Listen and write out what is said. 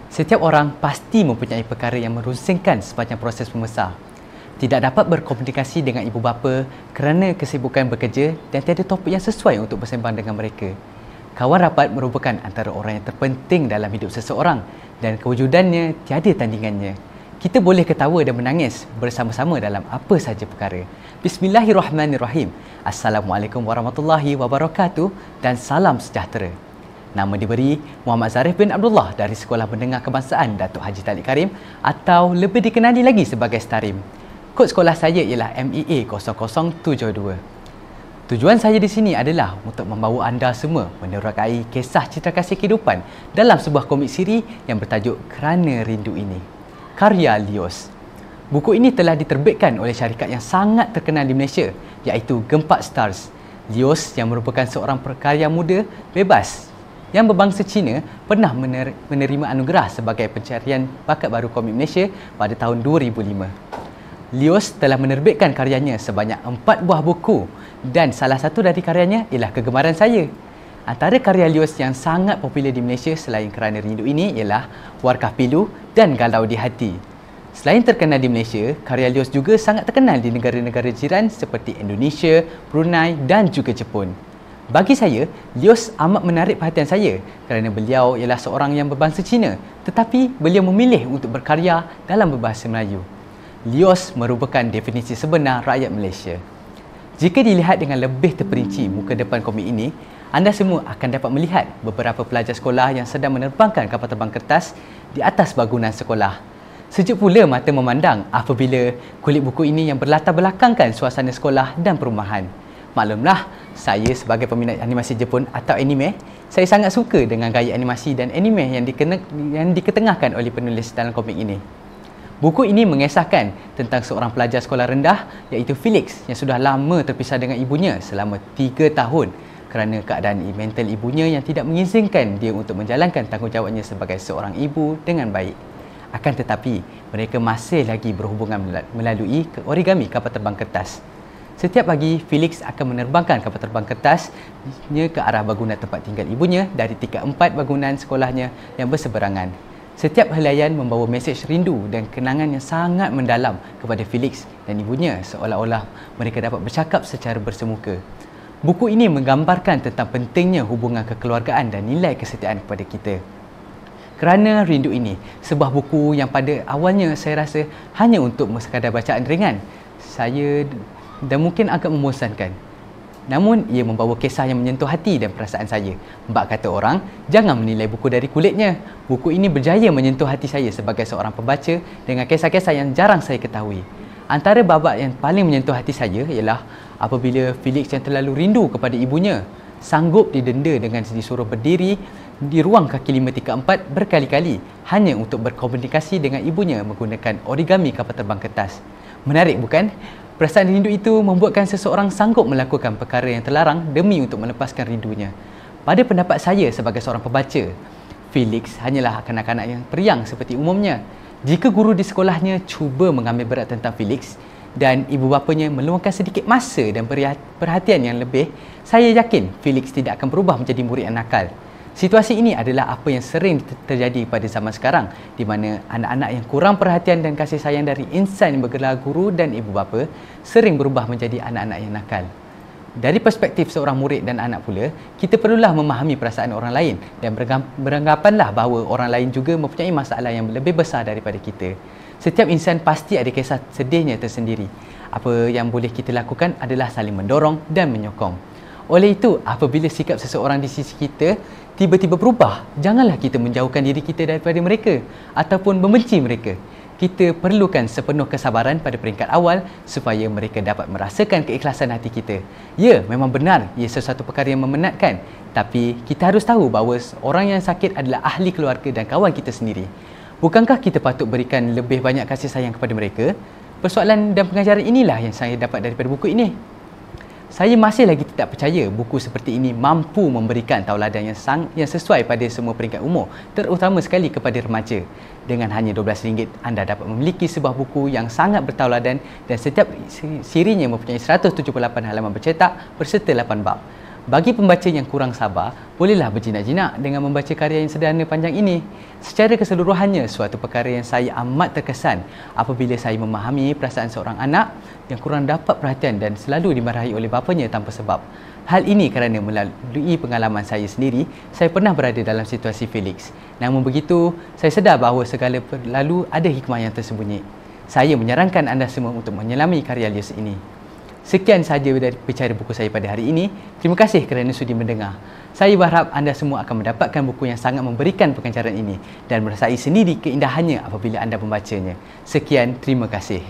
Setiap orang pasti mempunyai perkara yang merusingkan sepanjang proses membesar. Tidak dapat berkomunikasi dengan ibu bapa kerana kesibukan bekerja dan tiada topik yang sesuai untuk bersembang dengan mereka. Kawan rapat merupakan antara orang yang terpenting dalam hidup seseorang dan kewujudannya tiada tandingannya. Kita boleh ketawa dan menangis bersama-sama dalam apa sahaja perkara. Bismillahirrahmanirrahim. Assalamualaikum warahmatullahi wabarakatuh dan salam sejahtera. Nama diberi Muhammad Zarif bin Abdullah dari Sekolah Menengah Kebangsaan Datuk Haji Talib Karim atau lebih dikenali lagi sebagai Starim. Kod sekolah saya ialah MEA 0072. Tujuan saya di sini adalah untuk membawa anda semua menerokai kisah citra kasih kehidupan dalam sebuah komik siri yang bertajuk Kerana Rindu Ini, karya Lios. Buku ini telah diterbitkan oleh syarikat yang sangat terkenal di Malaysia iaitu Gempak Stars. Lios yang merupakan seorang perkarya muda bebas yang berbangsa Cina pernah menerima anugerah sebagai pencarian bakat baru komik Malaysia pada tahun 2005. Lios telah menerbitkan karyanya sebanyak 4 buah buku dan salah satu dari karyanya ialah kegemaran saya. Antara karya Lios yang sangat popular di Malaysia selain Kerana Rindu Ini ialah Warkah Pilu dan Galau di Hati. Selain terkenal di Malaysia, karya Lios juga sangat terkenal di negara-negara jiran seperti Indonesia, Brunei dan juga Jepun. Bagi saya, Lios amat menarik perhatian saya kerana beliau ialah seorang yang berbangsa Cina tetapi beliau memilih untuk berkarya dalam berbahasa Melayu. Lios merupakan definisi sebenar rakyat Malaysia. Jika dilihat dengan lebih terperinci muka depan komik ini, anda semua akan dapat melihat beberapa pelajar sekolah yang sedang menerbangkan kapal terbang kertas di atas bangunan sekolah. Sejuk pula mata memandang apabila kulit buku ini yang berlatar belakangkan suasana sekolah dan perumahan. Maklumlah, saya sebagai peminat animasi Jepun atau anime, saya sangat suka dengan gaya animasi dan anime yang diketengahkan oleh penulis dalam komik ini. Buku ini mengisahkan tentang seorang pelajar sekolah rendah iaitu Felix yang sudah lama terpisah dengan ibunya selama 3 tahun kerana keadaan mental ibunya yang tidak mengizinkan dia untuk menjalankan tanggungjawabnya sebagai seorang ibu dengan baik. Akan tetapi, mereka masih lagi berhubungan melalui origami kapal terbang kertas. Setiap pagi, Felix akan menerbangkan kapal terbang kertasnya ke arah bangunan tempat tinggal ibunya dari tingkat 4 bangunan sekolahnya yang berseberangan. Setiap helaian membawa mesej rindu dan kenangan yang sangat mendalam kepada Felix dan ibunya seolah-olah mereka dapat bercakap secara bersemuka. Buku ini menggambarkan tentang pentingnya hubungan kekeluargaan dan nilai kesetiaan kepada kita. Kerana Rindu Ini, sebuah buku yang pada awalnya saya rasa hanya untuk sekadar bacaan ringan. Dan mungkin agak membosankan. Namun, ia membawa kisah yang menyentuh hati dan perasaan saya. Bab kata orang, jangan menilai buku dari kulitnya. Buku ini berjaya menyentuh hati saya sebagai seorang pembaca dengan kisah-kisah yang jarang saya ketahui. Antara bab yang paling menyentuh hati saya ialah apabila Felix yang terlalu rindu kepada ibunya sanggup didenda dengan disuruh berdiri di ruang kaki 534 berkali-kali hanya untuk berkomunikasi dengan ibunya menggunakan origami kapal terbang kertas. Menarik bukan? Perasaan rindu itu membuatkan seseorang sanggup melakukan perkara yang terlarang demi untuk melepaskan rindunya. Pada pendapat saya sebagai seorang pembaca, Felix hanyalah kanak-kanak yang periang seperti umumnya. Jika guru di sekolahnya cuba mengambil berat tentang Felix dan ibu bapanya meluangkan sedikit masa dan perhatian yang lebih, saya yakin Felix tidak akan berubah menjadi murid yang nakal. Situasi ini adalah apa yang sering terjadi pada zaman sekarang di mana anak-anak yang kurang perhatian dan kasih sayang dari insan yang bergelar guru dan ibu bapa sering berubah menjadi anak-anak yang nakal. Dari perspektif seorang murid dan anak pula, kita perlulah memahami perasaan orang lain dan beranggapanlah bahawa orang lain juga mempunyai masalah yang lebih besar daripada kita. Setiap insan pasti ada kisah sedihnya tersendiri. Apa yang boleh kita lakukan adalah saling mendorong dan menyokong. Oleh itu, apabila sikap seseorang di sisi kita tiba-tiba berubah, janganlah kita menjauhkan diri kita daripada mereka ataupun membenci mereka. Kita perlukan sepenuh kesabaran pada peringkat awal supaya mereka dapat merasakan keikhlasan hati kita. Ya, memang benar ia sesuatu perkara yang memenatkan, tapi kita harus tahu bahawa orang yang sakit adalah ahli keluarga dan kawan kita sendiri. Bukankah kita patut berikan lebih banyak kasih sayang kepada mereka? Persoalan dan pengajaran inilah yang saya dapat daripada buku ini. Saya masih lagi tidak percaya buku seperti ini mampu memberikan tauladan yang sesuai pada semua peringkat umur, terutama sekali kepada remaja. Dengan hanya RM12, anda dapat memiliki sebuah buku yang sangat bertauladan dan setiap sirinya mempunyai 178 halaman bercetak berserta 8 bab. Bagi pembaca yang kurang sabar, bolehlah berjinak-jinak dengan membaca karya yang sederhana panjang ini. Secara keseluruhannya, suatu perkara yang saya amat terkesan apabila saya memahami perasaan seorang anak yang kurang dapat perhatian dan selalu dimarahi oleh bapanya tanpa sebab. Hal ini kerana melalui pengalaman saya sendiri, saya pernah berada dalam situasi Felix. Namun begitu, saya sedar bahawa segala berlalu ada hikmah yang tersembunyi. Saya menyarankan anda semua untuk menyelami karya Lewis ini. Sekian sahaja dari bicara buku saya pada hari ini. Terima kasih kerana sudi mendengar. Saya berharap anda semua akan mendapatkan buku yang sangat memberikan pengancaran ini dan merasai sendiri keindahannya apabila anda membacanya. Sekian, terima kasih.